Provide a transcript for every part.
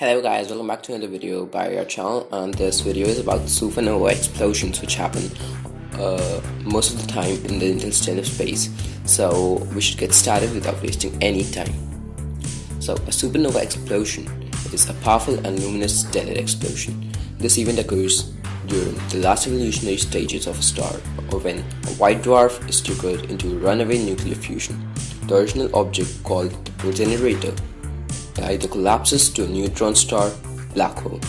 Hello guys, welcome back to another video by our channel, and this video is about supernova explosions which happen most of the time in the interstellar space. So we should get started without wasting any time. So a supernova explosion is a powerful and luminous stellar explosion. This event occurs during the last evolutionary stages of a star, or when a white dwarf is triggered into a runaway nuclear fusion. The original object, called the progenitor, either collapses to a neutron star, black hole,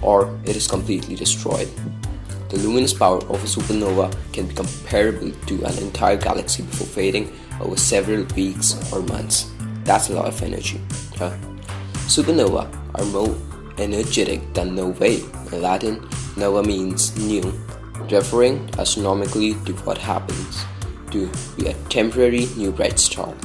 or it is completely destroyed. The luminous power of a supernova can be comparable to an entire galaxy before fading over several weeks or months. That's a lot of energy. Supernova are more energetic than novae. In Latin, nova means new, referring astronomically to what happens to be a temporary new bright star.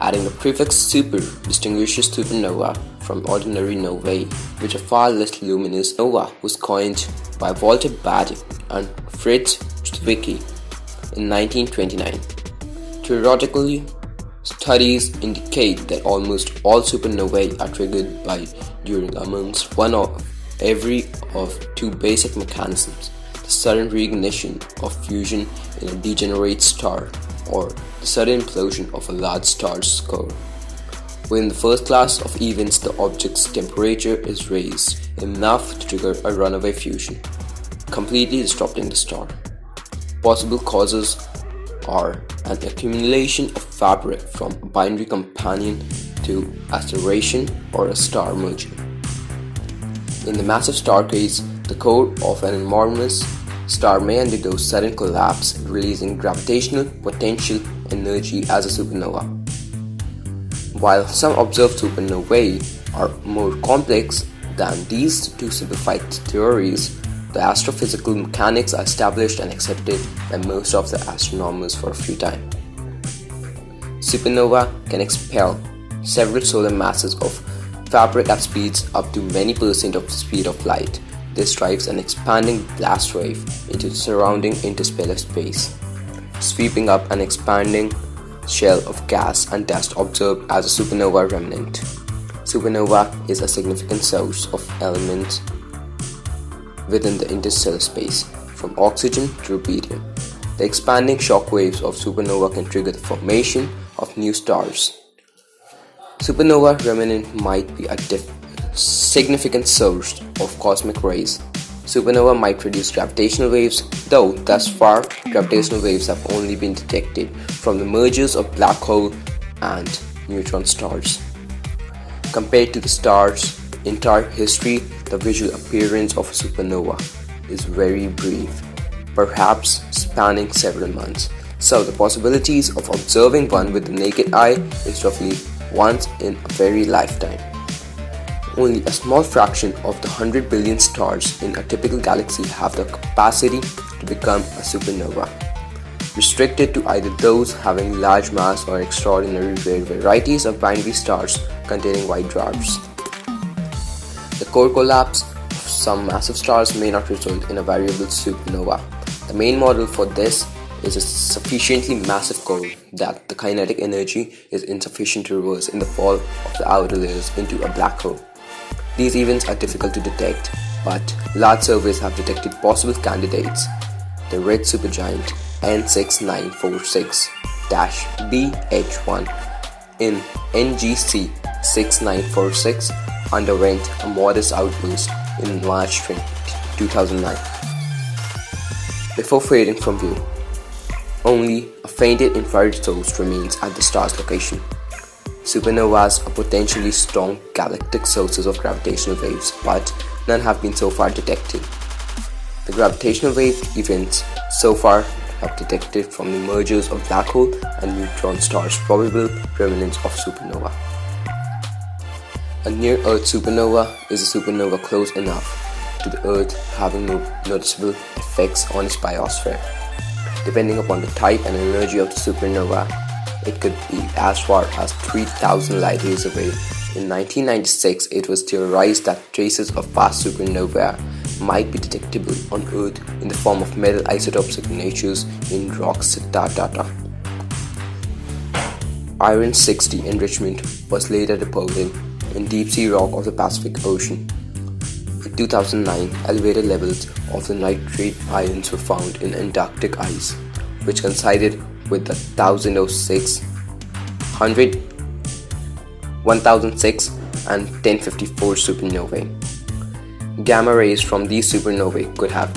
Adding the prefix super distinguishes supernova from ordinary novae, which are far less luminous. Nova was coined by Walter Baade and Fritz Zwicky in 1929. Theoretically, studies indicate that almost all supernovae are triggered by during amongst one of every of two basic mechanisms: the sudden reignition of fusion in a degenerate star, or the sudden implosion of a large star's core. Within the first class of events, the object's temperature is raised enough to trigger a runaway fusion, completely disrupting the star. Possible causes are an accumulation of fabric from a binary companion to acceleration or a star merger. In the massive star case, the core of an enormous star may undergo sudden collapse, releasing gravitational potential energy as a supernova. While some observed supernovae are more complex than these two simplified theories, the astrophysical mechanics are established and accepted by most of the astronomers for a few time. Supernova can expel several solar masses of fabric at speeds up to many percent of the speed of light. This drives an expanding blast wave into the surrounding interstellar space, sweeping up an expanding shell of gas and dust observed as a supernova remnant. Supernova is a significant source of elements within the interstellar space, from oxygen to rubidium. The expanding shock waves of supernova can trigger the formation of new stars. Supernova remnant might be a significant source of cosmic rays. Supernova might produce gravitational waves, though thus far gravitational waves have only been detected from the mergers of black hole and neutron stars. Compared to the star's entire history, the visual appearance of a supernova is very brief, perhaps spanning several months. So the possibilities of observing one with the naked eye is roughly once in a very lifetime. Only a small fraction of the 100 billion stars in a typical galaxy have the capacity to become a supernova, restricted to either those having large mass or extraordinary rare varieties of binary stars containing white dwarfs. The core collapse of some massive stars may not result in a variable supernova. The main model for this is a sufficiently massive core that the kinetic energy is insufficient to reverse in the fall of the outer layers into a black hole. These events are difficult to detect, but large surveys have detected possible candidates. The red supergiant N6946-BH1 in NGC 6946 underwent a modest outburst in March 2009. Before fading from view, only a fainted infrared source remains at the star's location. Supernovas are potentially strong galactic sources of gravitational waves, but none have been so far detected. The gravitational wave events so far have detected from the mergers of black hole and neutron stars probable remnants of supernova. A near-Earth supernova is a supernova close enough to the Earth having no noticeable effects on its biosphere. Depending upon the type and energy of the supernova, it could be as far as 3,000 light years away. In 1996, it was theorized that traces of past supernovae might be detectable on Earth in the form of metal isotope signatures in rocks. Iron-60 enrichment was later reported in deep-sea rock of the Pacific Ocean. In 2009, elevated levels of the nitrate ions were found in Antarctic ice, which coincided with the 1006 and 1054 supernovae. Gamma rays from these supernovae could have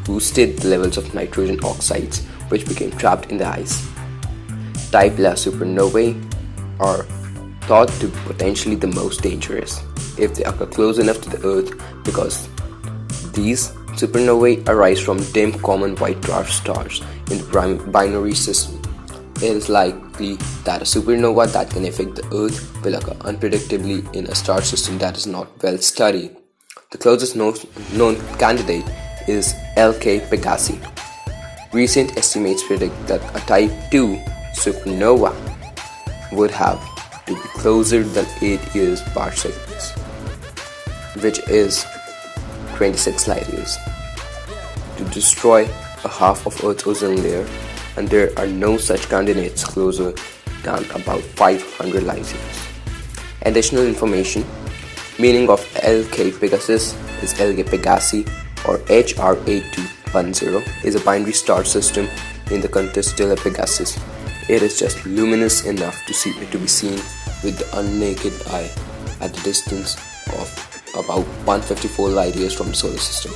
boosted the levels of nitrogen oxides, which became trapped in the ice. Type La supernovae are thought to be potentially the most dangerous if they occur close enough to the Earth, because these supernovae arise from dim common white dwarf stars in the binary system. It is likely that a supernova that can affect the Earth will occur unpredictably in a star system that is not well studied. The closest known candidate is LK Pegasi. Recent estimates predict that a Type 2 supernova would have to be closer than 8 years parsecs, which is 26 light years, to destroy a half of Earth's ozone layer, and there are no such candidates closer than about 500 light years. Additional information: meaning of LK Pegasus is LK Pegasi, or HR8210 is a binary star system in the interstellar Pegasus. It is just luminous enough to be seen with the unnaked eye at the distance of about 154 light years from the solar system.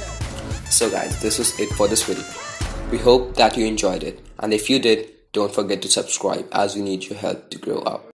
So guys, this was it for this video. We hope that you enjoyed it, and if you did, don't forget to subscribe, as we need your help to grow up.